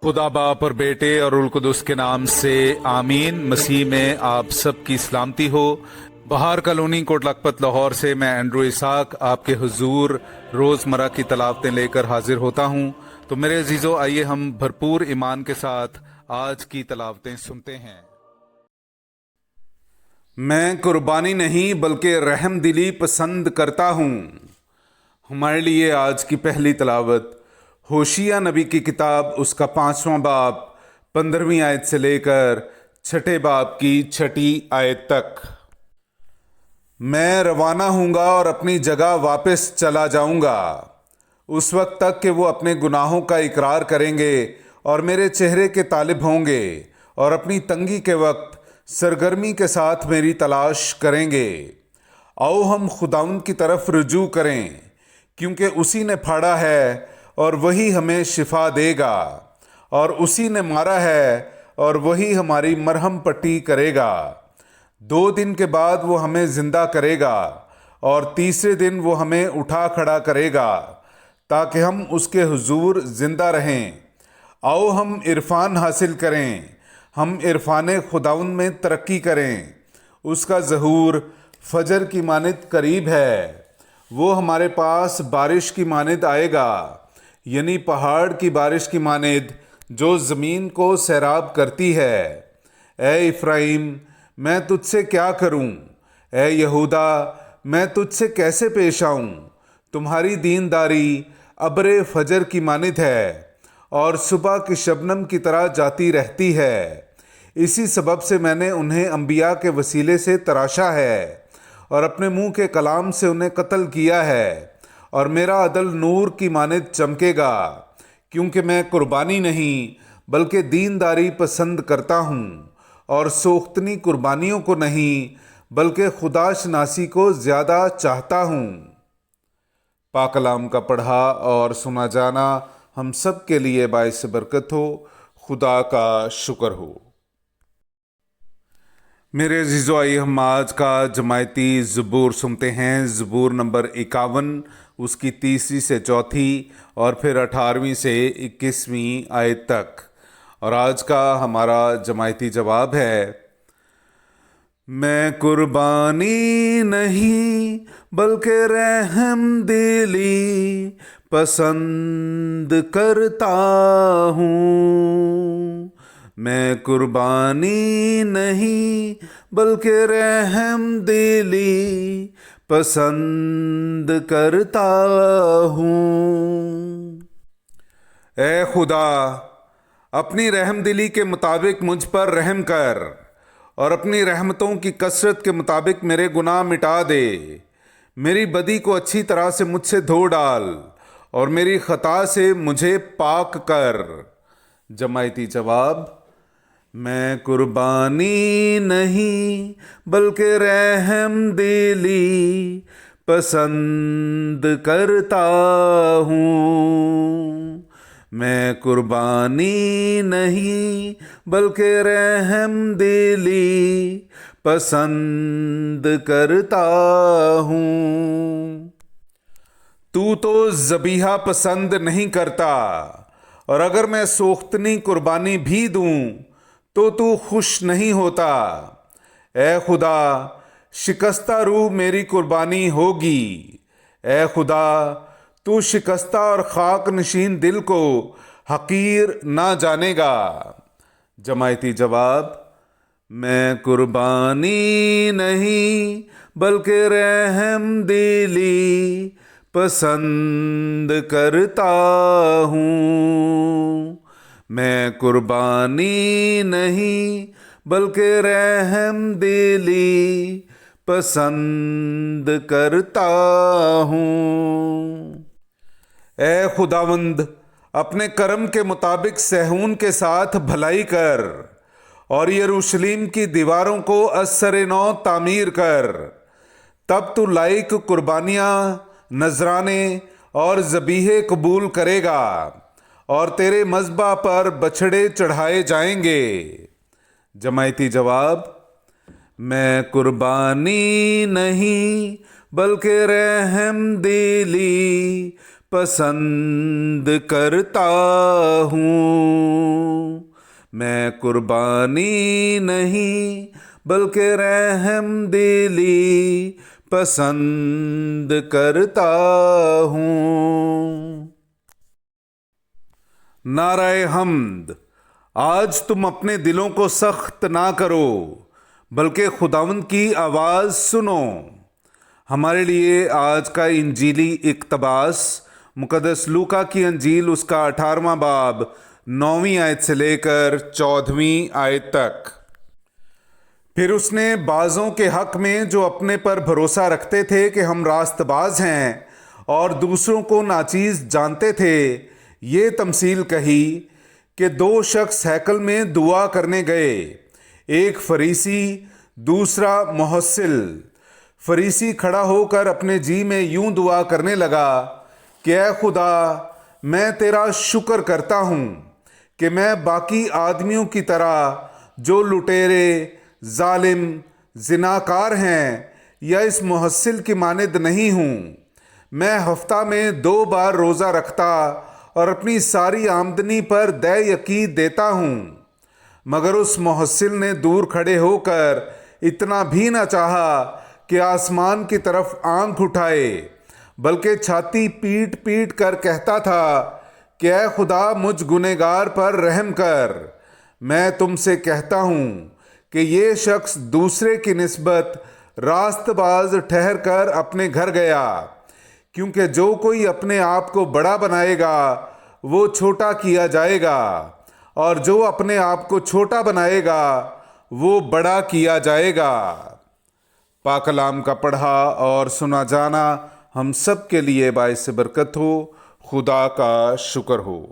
खुदा बाप और बेटे और उल कुदस के नाम से आमीन। मसीह में आप सब की सलामती हो। बहार कॉलोनी कोट लखपत लाहौर से मैं एंड्रू इसाक आपके हुजूर रोज़मर्रा की तलावतें लेकर हाजिर होता हूँ। तो मेरे अजीज़ों, आइए हम भरपूर ईमान के साथ आज की तलावतें सुनते हैं। मैं कुर्बानी नहीं बल्कि रहम दिली पसंद करता हूँ। हमारे लिए आज की पहली तलावत होशिया नबी की किताब उसका 5वां बाब 15वीं आयत से लेकर 6ठे बाब की 6ठी आयत तक। मैं रवाना हूँगा और अपनी जगह वापस चला जाऊँगा उस वक्त तक कि वो अपने गुनाहों का इकरार करेंगे और मेरे चेहरे के तालिब होंगे और अपनी तंगी के वक्त सरगर्मी के साथ मेरी तलाश करेंगे। आओ हम खुदाउन की तरफ रुजू करें, क्योंकि उसी ने फाड़ा है और वही हमें शिफा देगा, और उसी ने मारा है और वही हमारी मरहम पट्टी करेगा। 2 दिन के बाद वो हमें जिंदा करेगा और तीसरे दिन वो हमें उठा खड़ा करेगा, ताकि हम उसके हुजूर जिंदा रहें। आओ हम इरफान हासिल करें, हम इरफान खुदाउन में तरक्की करें। उसका ज़हूर फजर की मानिद करीब है। वो हमारे पास बारिश की मानिद आएगा, यानी पहाड़ की बारिश की मानिद जो ज़मीन को सैराब करती है। ए इफ्राइम, मैं तुझसे क्या करूं? ए यहूदा, मैं तुझसे कैसे पेश आऊं? तुम्हारी दीनदारी अब्रे फजर की मानिद है और सुबह की शबनम की तरह जाती रहती है। इसी सबब से मैंने उन्हें अंबिया के वसीले से तराशा है और अपने मुंह के कलाम से उन्हें कत्ल किया है, और मेरा अदल नूर की मानिद चमकेगा, क्योंकि मैं कुर्बानी नहीं बल्कि दीनदारी पसंद करता हूँ, और सोख्तनी कुर्बानियों को नहीं बल्कि खुदा शनासी को ज़्यादा चाहता हूँ। पाक कलाम का पढ़ा और सुना जाना हम सब के लिए बाइस बरकत हो। खुदा का शुक्र हो। मेरे अजीज़ों, आइए हम आज का जमायती ज़बूर सुनते हैं। ज़बूर नंबर 51, उसकी 3री से 4थी और फिर 18वीं से 21वीं आयत तक। और आज का हमारा जमायती जवाब है, मैं कुर्बानी नहीं बल्कि रहम दिली पसंद करता हूँ। मैं कुर्बानी नहीं बल्कि रहम दिली पसंद करता हूँ। ए खुदा, अपनी रहम दिली के मुताबिक मुझ पर रहम कर और अपनी रहमतों की कसरत के मुताबिक मेरे गुनाह मिटा दे। मेरी बदी को अच्छी तरह से मुझसे धो डाल और मेरी खता से मुझे पाक कर। जमायती जवाब, मैं कुर्बानी नहीं बल्कि रहम दिली पसंद करता हूँ। मैं कुर्बानी नहीं बल्कि रहम दिली पसंद करता हूँ। तू तो ज़बीहा पसंद नहीं करता, और अगर मैं सोख्तनी कुर्बानी भी दूं तो तू खुश नहीं होता। ए खुदा, शिकस्ता रूह मेरी कुर्बानी होगी। ए खुदा, तू शिकस्ता और खाक नशीन दिल को हकीर ना जानेगा। जमायती जवाब, मैं कुर्बानी नहीं बल्कि रहम दिली पसंद करता हूँ। मैं कुर्बानी नहीं बल्कि रहम दिली पसंद करता हूँ। ए खुदावंद, अपने करम के मुताबिक सहून के साथ भलाई कर और यरूशलेम की दीवारों को असर नौ तामीर कर। तब तू लाइक कुर्बानियाँ, नजराने और ज़बीहे कबूल करेगा और तेरे मज़बा पर बछड़े चढ़ाए जाएंगे। जमायती जवाब, मैं कुर्बानी नहीं बल्कि रहम दिली पसंद करता हूँ। میں قربانی نہیں بلکہ رحم دلی پسند کرتا ہوں۔ نعرہ حمد۔ آج تم اپنے دلوں کو سخت نہ کرو بلکہ خداوند کی آواز سنو۔ ہمارے لیے آج کا انجیلی اقتباس مقدس لوکا کی انجیل اس کا 18واں باب 9ویں آیت سے لے کر 14ویں آیت تک۔ پھر اس نے بعضوں کے حق میں جو اپنے پر بھروسہ رکھتے تھے کہ ہم راست باز ہیں اور دوسروں کو ناچیز جانتے تھے یہ تمثیل کہی کہ 2 شخص ہیکل میں دعا کرنے گئے، ایک فریسی دوسرا محصل۔ فریسی کھڑا ہو کر اپنے جی میں یوں دعا کرنے لگا کہ اے خدا، میں تیرا شکر کرتا ہوں کہ میں باقی آدمیوں کی طرح جو لٹیرے، ظالم، زناکار ہیں یا اس محصل کی مانند نہیں ہوں۔ میں ہفتہ میں 2 بار روزہ رکھتا اور اپنی ساری آمدنی پر دے یقین دیتا ہوں۔ مگر اس محصل نے دور کھڑے ہو کر اتنا بھی نہ چاہا کہ آسمان کی طرف آنکھ اٹھائے، بلکہ چھاتی پیٹ پیٹ کر کہتا تھا کہ اے خدا مجھ گنہگار پر رحم کر۔ میں تم سے کہتا ہوں کہ یہ شخص دوسرے کی نسبت راست باز ٹھہر کر اپنے گھر گیا، کیونکہ جو کوئی اپنے آپ کو بڑا بنائے گا وہ چھوٹا کیا جائے گا، اور جو اپنے آپ کو چھوٹا بنائے گا وہ بڑا کیا جائے گا۔ پاک کلام کا پڑھا اور سنا جانا ہم سب کے لیے باعث برکت ہو۔ خدا کا شکر ہو۔